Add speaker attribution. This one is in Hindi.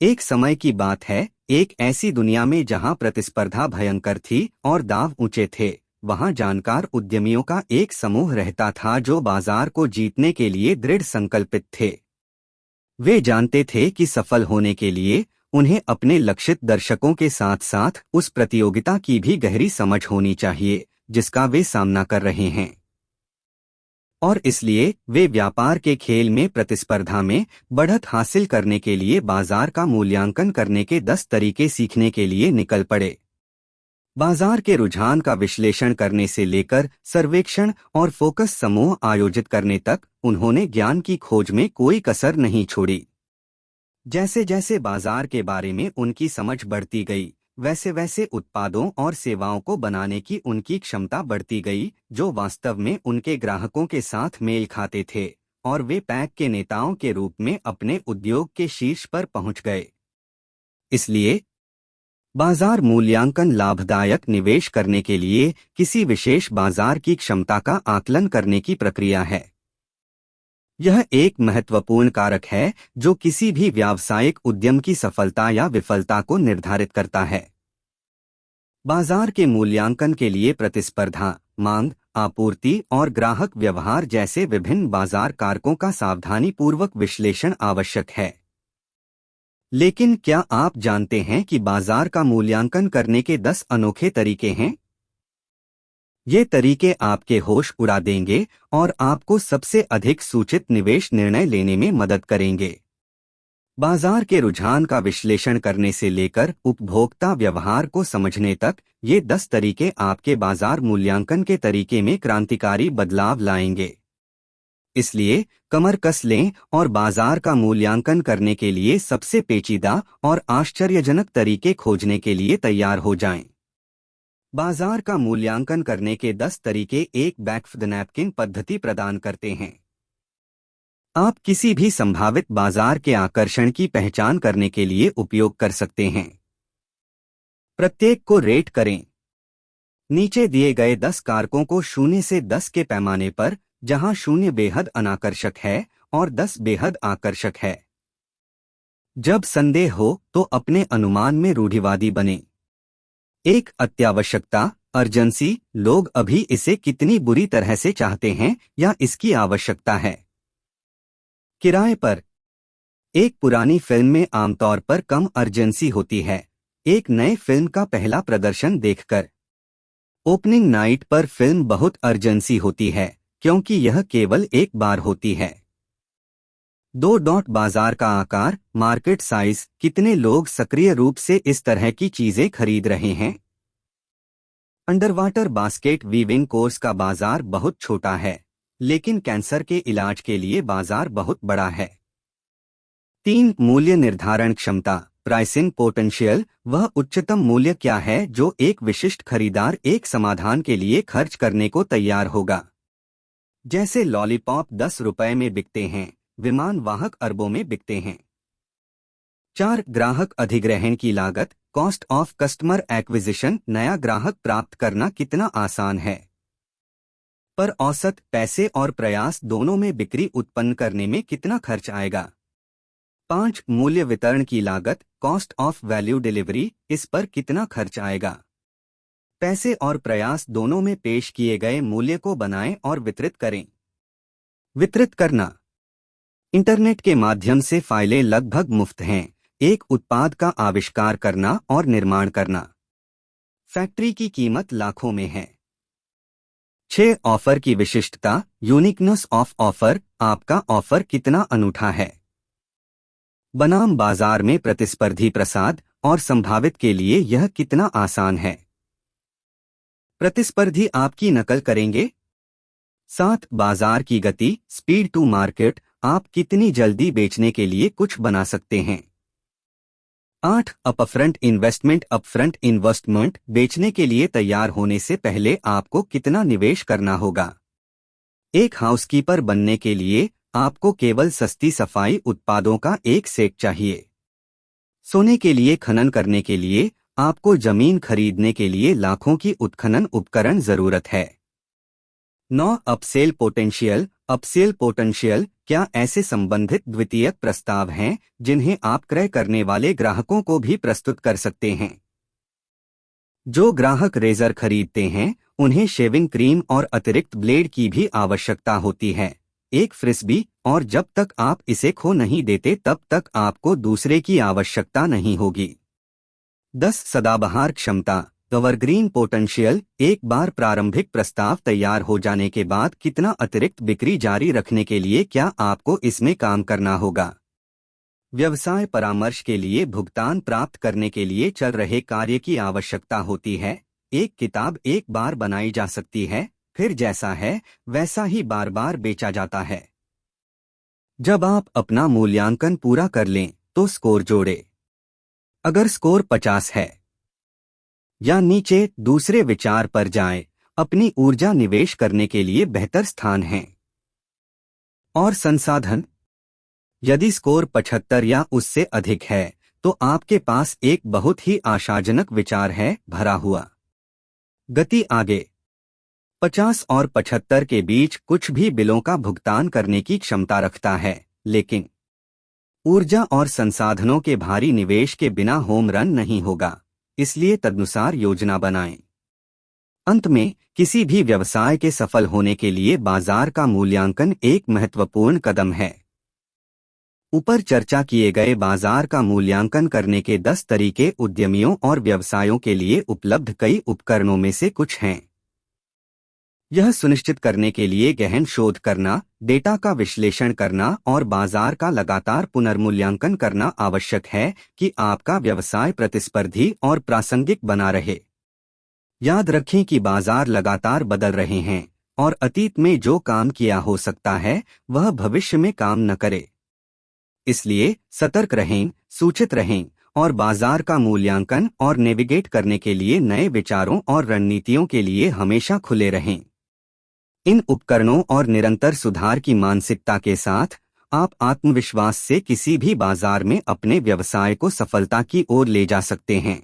Speaker 1: एक समय की बात है, एक ऐसी दुनिया में जहां प्रतिस्पर्धा भयंकर थी और दांव ऊंचे थे। वहां जानकार उद्यमियों का एक समूह रहता था जो बाजार को जीतने के लिए दृढ़ संकल्पित थे। वे जानते थे कि सफल होने के लिए उन्हें अपने लक्षित दर्शकों के साथ साथ उस प्रतियोगिता की भी गहरी समझ होनी चाहिए जिसका वे सामना कर रहे हैं। और इसलिए वे व्यापार के खेल में प्रतिस्पर्धा में बढ़त हासिल करने के लिए बाजार का मूल्यांकन करने के 10 तरीके सीखने के लिए निकल पड़े। बाजार के रुझान का विश्लेषण करने से लेकर सर्वेक्षण और फोकस समूह आयोजित करने तक उन्होंने ज्ञान की खोज में कोई कसर नहीं छोड़ी। जैसे जैसे बाजार के बारे में उनकी समझ बढ़ती गई, वैसे वैसे उत्पादों और सेवाओं को बनाने की उनकी क्षमता बढ़ती गई जो वास्तव में उनके ग्राहकों के साथ मेल खाते थे, और वे पैक के नेताओं के रूप में अपने उद्योग के शीर्ष पर पहुंच गए। इसलिए बाजार मूल्यांकन लाभदायक निवेश करने के लिए किसी विशेष बाजार की क्षमता का आकलन करने की प्रक्रिया है। यह एक महत्वपूर्ण कारक है जो किसी भी व्यावसायिक उद्यम की सफलता या विफलता को निर्धारित करता है। बाजार के मूल्यांकन के लिए प्रतिस्पर्धा, मांग, आपूर्ति और ग्राहक व्यवहार जैसे विभिन्न बाजार कारकों का सावधानीपूर्वक विश्लेषण आवश्यक है। लेकिन क्या आप जानते हैं कि बाजार का मूल्यांकन करने के 10 अनोखे तरीके हैं? ये तरीके आपके होश उड़ा देंगे और आपको सबसे अधिक सूचित निवेश निर्णय लेने में मदद करेंगे। बाजार के रुझान का विश्लेषण करने से लेकर उपभोक्ता व्यवहार को समझने तक ये 10 तरीके आपके बाजार मूल्यांकन के तरीके में क्रांतिकारी बदलाव लाएंगे। इसलिए कमर कस लें और बाजार का मूल्यांकन करने के लिए सबसे पेचीदा और आश्चर्यजनक तरीके खोजने के लिए तैयार हो जाएं। बाजार का मूल्यांकन करने के 10 तरीके एक बैक ऑफ द नैपकिन पद्धति प्रदान करते हैं। आप किसी भी संभावित बाजार के आकर्षण की पहचान करने के लिए उपयोग कर सकते हैं। प्रत्येक को रेट करें। नीचे दिए गए 10 कारकों को 0 से 10 के पैमाने पर, जहां 0 बेहद अनाकर्षक है और 10 बेहद आकर्षक है। जब संदेह हो तो अपने अनुमान में रूढ़िवादी बने। एक अत्यावश्यकता, अर्जेंसी, लोग अभी इसे कितनी बुरी तरह से चाहते हैं या इसकी आवश्यकता है। किराए पर। एक पुरानी फिल्म में आमतौर पर कम अर्जेंसी होती है, एक नए फिल्म का पहला प्रदर्शन देखकर। ओपनिंग नाइट पर फिल्म बहुत अर्जेंसी होती है क्योंकि यह केवल एक बार होती है। बाजार का आकार, मार्केट साइज, कितने लोग सक्रिय रूप से इस तरह की चीजें खरीद रहे हैं। अंडरवाटर बास्केट वीविंग कोर्स का बाजार बहुत छोटा है, लेकिन कैंसर के इलाज के लिए बाजार बहुत बड़ा है। 3 मूल्य निर्धारण क्षमता, प्राइसिंग पोटेंशियल, वह उच्चतम मूल्य क्या है जो एक विशिष्ट खरीदार एक समाधान के लिए खर्च करने को तैयार होगा। जैसे लॉलीपॉप 10 रुपए में बिकते हैं, विमान वाहक अरबों में बिकते हैं। 4 ग्राहक अधिग्रहण की लागत, कॉस्ट ऑफ कस्टमर एक्विजिशन, नया ग्राहक प्राप्त करना कितना आसान है, पर औसत पैसे और प्रयास दोनों में बिक्री उत्पन्न करने में कितना खर्च आएगा। 5 मूल्य वितरण की लागत, कॉस्ट ऑफ वैल्यू डिलीवरी, इस पर कितना खर्च आएगा। पैसे और प्रयास दोनों में पेश किए गए मूल्य को बनाएं और वितरित करें। वितरित करना। इंटरनेट के माध्यम से फाइलें लगभग मुफ्त हैं। एक उत्पाद का आविष्कार करना और निर्माण करना। फैक्ट्री की कीमत लाखों में है। 6 ऑफर की विशिष्टता, यूनिकनेस ऑफ ऑफर, आपका ऑफर कितना अनूठा है। बनाम बाजार में प्रतिस्पर्धी प्रसाद और संभावित के लिए यह कितना आसान है। प्रतिस्पर्धी आपकी नकल करेंगे। 7 बाजार की गति, स्पीड टू मार्केट, आप कितनी जल्दी बेचने के लिए कुछ बना सकते हैं। 8 अपफ्रंट इन्वेस्टमेंट, अपफ्रंट इन्वेस्टमेंट, बेचने के लिए तैयार होने से पहले आपको कितना निवेश करना होगा। एक हाउसकीपर बनने के लिए आपको केवल सस्ती सफाई उत्पादों का एक सेट चाहिए। सोने के लिए खनन करने के लिए आपको जमीन खरीदने के लिए लाखों की उत्खनन उपकरण जरूरत है। 9 अपसेल पोटेंशियल, अपसेल पोटेंशियल, क्या ऐसे संबंधित द्वितीयक प्रस्ताव हैं जिन्हें आप क्रय करने वाले ग्राहकों को भी प्रस्तुत कर सकते हैं? जो ग्राहक रेजर खरीदते हैं उन्हें शेविंग क्रीम और अतिरिक्त ब्लेड की भी आवश्यकता होती है, एक फ्रिस्बी, और जब तक आप इसे खो नहीं देते तब तक आपको दूसरे की आवश्यकता नहीं होगी। 10 सदाबहार क्षमता एवरग्रीन पोटेंशियल। एक बार प्रारंभिक प्रस्ताव तैयार हो जाने के बाद कितना अतिरिक्त बिक्री जारी रखने के लिए क्या आपको इसमें काम करना होगा? व्यवसाय परामर्श के लिए भुगतान प्राप्त करने के लिए चल रहे कार्य की आवश्यकता होती है। एक किताब एक बार बनाई जा सकती है, फिर जैसा है वैसा ही बार बार बेचा जाता है। जब आप अपना मूल्यांकन पूरा कर लें तो स्कोर जोड़े। अगर स्कोर 50 है या नीचे, दूसरे विचार पर जाएं। अपनी ऊर्जा निवेश करने के लिए बेहतर स्थान हैं। और संसाधन, यदि स्कोर 75 या उससे अधिक है तो आपके पास एक बहुत ही आशाजनक विचार है, भरा हुआ। गति आगे 50 और 75 के बीच कुछ भी बिलों का भुगतान करने की क्षमता रखता है, लेकिन ऊर्जा और संसाधनों के भारी निवेश के बिना होम रन नहीं होगा, इसलिए तदनुसार योजना बनाएं। अंत में, किसी भी व्यवसाय के सफल होने के लिए बाजार का मूल्यांकन एक महत्वपूर्ण कदम है। ऊपर चर्चा किए गए बाजार का मूल्यांकन करने के 10 तरीके उद्यमियों और व्यवसायों के लिए उपलब्ध कई उपकरणों में से कुछ हैं। यह सुनिश्चित करने के लिए गहन शोध करना, डेटा का विश्लेषण करना और बाजार का लगातार पुनर्मूल्यांकन करना आवश्यक है कि आपका व्यवसाय प्रतिस्पर्धी और प्रासंगिक बना रहे। याद रखें कि बाजार लगातार बदल रहे हैं और अतीत में जो काम किया हो सकता है वह भविष्य में काम न करे। इसलिए सतर्क रहें, सूचित रहें और बाजार का मूल्यांकन और नेविगेट करने के लिए नए विचारों और रणनीतियों के लिए हमेशा खुले रहें। इन उपकरणों और निरंतर सुधार की मानसिकता के साथ आप आत्मविश्वास से किसी भी बाजार में अपने व्यवसाय को सफलता की ओर ले जा सकते हैं।